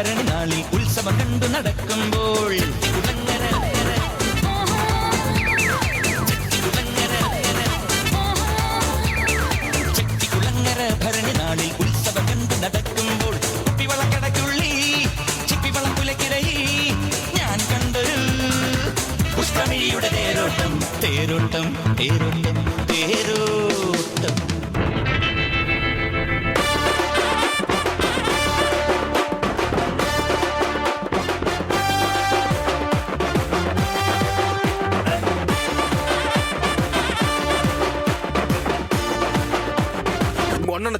ഭരണി നാളിൽ ഉത്സവം കണ്ടു നടക്കുമ്പോൾ ചെട്ടികുളങ്ങര ഭരണി നാളിൽ ഉത്സവം കണ്ടു നടക്കുമ്പോൾ കുപ്പിവളക്കടയ്ക്കുള്ളി ചിപ്പിവളം പുലക്കിടയിൽ ഞാൻ കണ്ടൊരു പുഷ്പമിഴിയുടെ തേരോട്ടം തേരോട്ടം തേരോട്ടം തേരോട്ടം.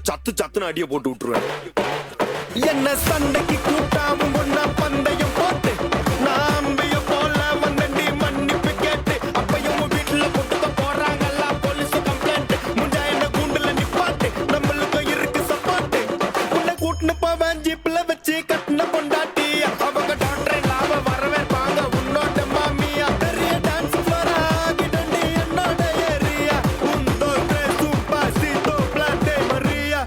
சத்து சத்துன்னு அடிய போட்டு விட்டுருவேன். என்ன சண்டைக்கு கூட்டாவும் ஒன்னா பந்தயம் போட்டு நாம்பிய போல வந்தண்டி மன்னிப்பு கேட்டு அப்பையும் வீட்டுல போட்டு போறாங்கல்ல போலீஸ் கம்ப்ளைண்ட் முஞ்சா என்ன கூண்டுல நிப்பாட்டு நம்மளுக்கு இருக்கு சப்பாட்டு உன்னை கூட்டுன்னு போவேன் ஜீப்ல வச்சு கட்டின பொண்டாட்டி அவங்க டாக்டர் லாப வரவேற்பாங்க உன்னோட மாமியா பெரிய டான்ஸ் ஃப்ளோரா கிடண்டி என்னோட ஏரியா உந்தோ சூப்பா சீதோ பிளாட்டே மரியா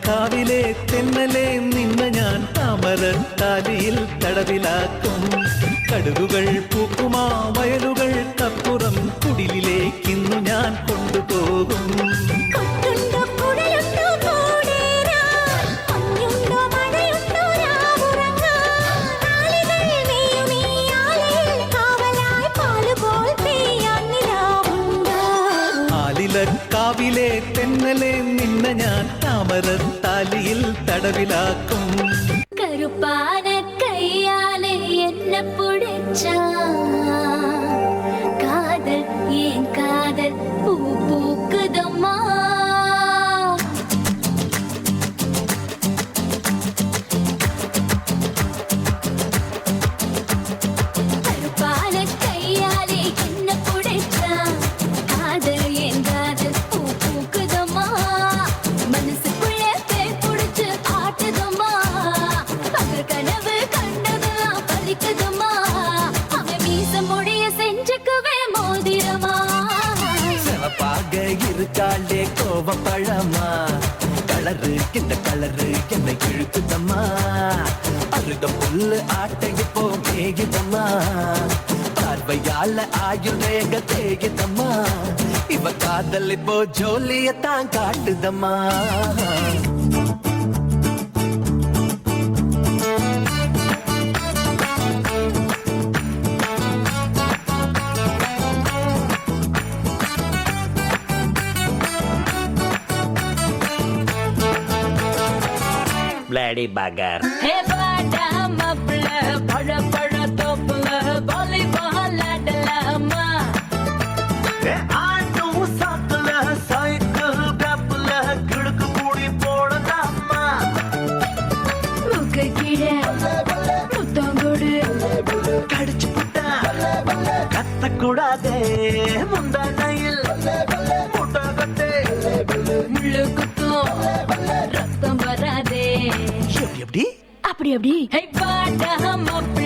കാവിലെ തെന്നലെ നിന്ന ഞാൻ താമരത്താലിയിൽ തടവിലാക്കും. കടുകുകൾ പൂക്കുമാ വയലുകൾക്കപ്പുറം കുടിലിലേക്കിന്നു ഞാൻ കൊണ്ടുപോകും. കാവിലെ തെന്നലെ നിന്ന ഞാൻ താമരത്താലിയിൽ തടവിലാക്കും. കരുപ്പാന കയ്യാലെ എന്നെ പുടിച്ചാ കാതൽ ഏൻ കാതൽ പൂ പൂക്കുതമ്മാ കരുപ്പാന കയ്യാലെ എന്നെ പുടിച്ചാ കാതൽ ഏൻ കാതൽ പൂ പൂക്കുതമ്മാ മനസ്സുക്കുള്ള പേ പുടിച്ച് ആട്ടുതമ്മാ പകൽ കനവ് കണ്ടതെല്ലാം പലിക്കുതമ്മാ അവൻ மீச மொழிய செஞ்சுக்குவே மோதிரமா சிவப்பாக இருக்காளே கோவப்பழமா கலரு இந்த கலரு என்னை இழுக்குதம்மா அருக புல்லு ஆட்டைக்கு போ மேகிதம்மா பார்வையால ஆயுள் ரேக தேகிதம்மா இவ காதல் இப்போ ஜோலியத்தான் காட்டுதம்மா. Bloody bugger. ஹே பாடா மாப்ள பழ பழ தோப்புல வாலிபால் ஆடலாமா ஆட்டும் சாத்துல சைக்கிள் கப்புல கிடுக்கு கூடி போடலாமா முக்க கீழே முத்தங்கொடு கடிச்சு புட்டா கத்தக்கூடாதே முந்தானையில் புட்டகத்தே முள்ளு குத்தும் ரத்தம் வராதே எப்படி எப்படி அப்படி அப்படி ஹே பாடா மாப்ள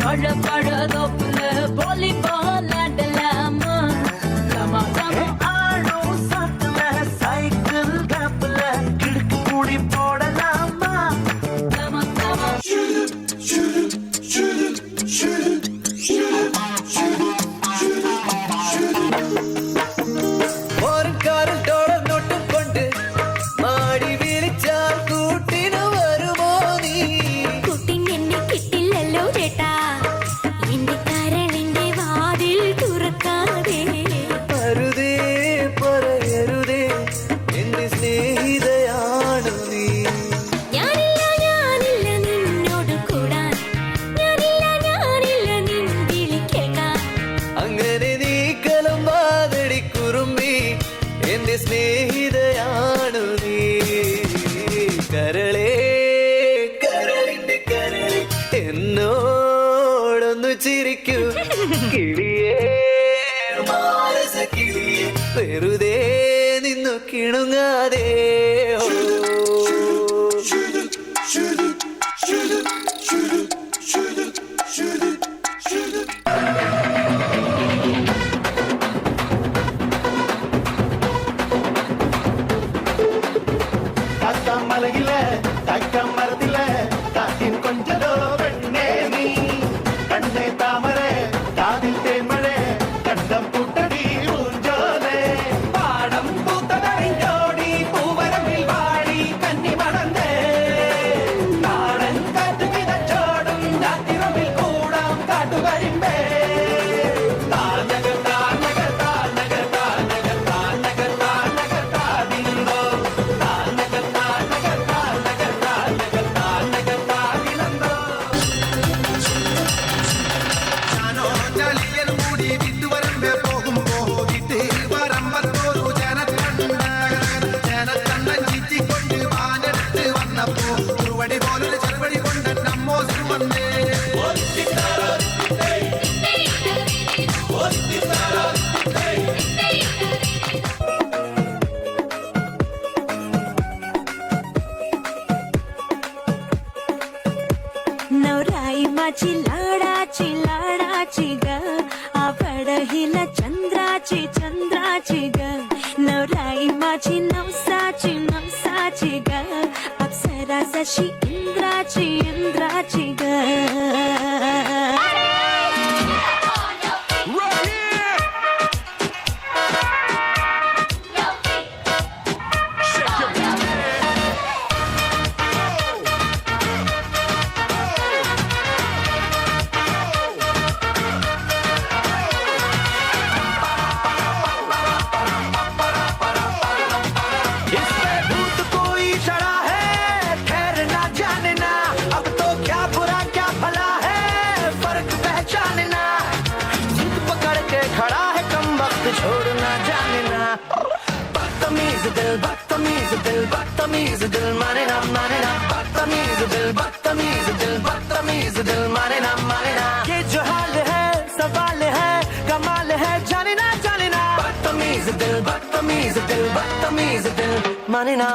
பழ பழ தோப்புல வாலிபால் ஆடலாமா லமா லமா ஆடும் சாத்துல சைக்கிள் கப்புல கிடுக்கு கூடி போடலாமா லமா லமா ஒரு காரில் டோலர் நோட்டு கொண்டு மாடி விரிச்சால் கூட்டினு வருமோ நீ കുട്ടിൻ എന്നെ കിട്ടില്ലല്ലോ ചേട്ടാ എന്റെ കരളിന്റെ വാതിൽ തുറക്കാതെ അരുതേ പറയരുതേ എന്റെ സ്നേഹിതയാണു നീ ഞാനില്ല നിന്നോട് കൂടാൻ ഞാനില്ല നിൻ വിളി കേൾക്കാൻ അങ്ങനെ നീ കലമ്പാതടി കുറുമ്പി എന്റെ സ്നേഹിതയാണു നീ കരളേ കരളിന്റെ കരളി എന്നോടൊന്നു ചിരിക്കൂ കിളിയേ മാനസ കിളിയേ വെറുതെ നിൻ എന്നു കിണുങ്ങാതെ മലയിലെ മരത്തിലെ കാറ്റിൻ കൊഞ്ചലോ പെണ്ണേ നീ കണ്ണേ താമര കാതിൽ തേന്മഴ കണ്ടം പുട്ടടി ഊഞ്ചോലേ പാടം പൂത്തതറിഞ്ഞോടി പൂവരമ്പിൽ വാടി കന്നി മടന്നേ നാടൻ കാറ്റ് വിതച്ചോടും രാത്രിറമ്പിൽ കൂടാം കാട്ടുകരിമ്പേ താനകർ താനകർ താനകർ താനകർ താനകർ താനകർ താതിരുന്നോ താനകർ താനകർ താനകർ താനകർ താനകർ താതിരുന്നോ ഞാനോ ചളിയനും കൂടി വിട്ടുവരമ്പേ പോകുമ്പോ വീട്ടിൽ വരമ്പത്തോരു ജനത്തണ്ടൻ ചീറ്റിക്കൊണ്ട് വാനെടുത്ത് വന്നപ്പോ ഒരുവടി പോലൊരു ചെറുപടി കൊണ്ട് നമ്മോസും വന്നേ नवराई माझी लाडाची ग आवड हिला चंद्राची ग नवराई माझी नवसाची ग अप्सरा जशी इंद्राची ग इसमें भूत कोई चढ़ा है ठहरना जानना अब तो क्या बुरा क्या भला है फर्क पहचानना जिद पकड़ के खड़ा है कम वक्त छोड़ना जानना बदतमीज दिल माने ना बदतमीज दिल माने ना ये जो हाल है सवाल है कमाल है जानना बदतमीज दिल माने ना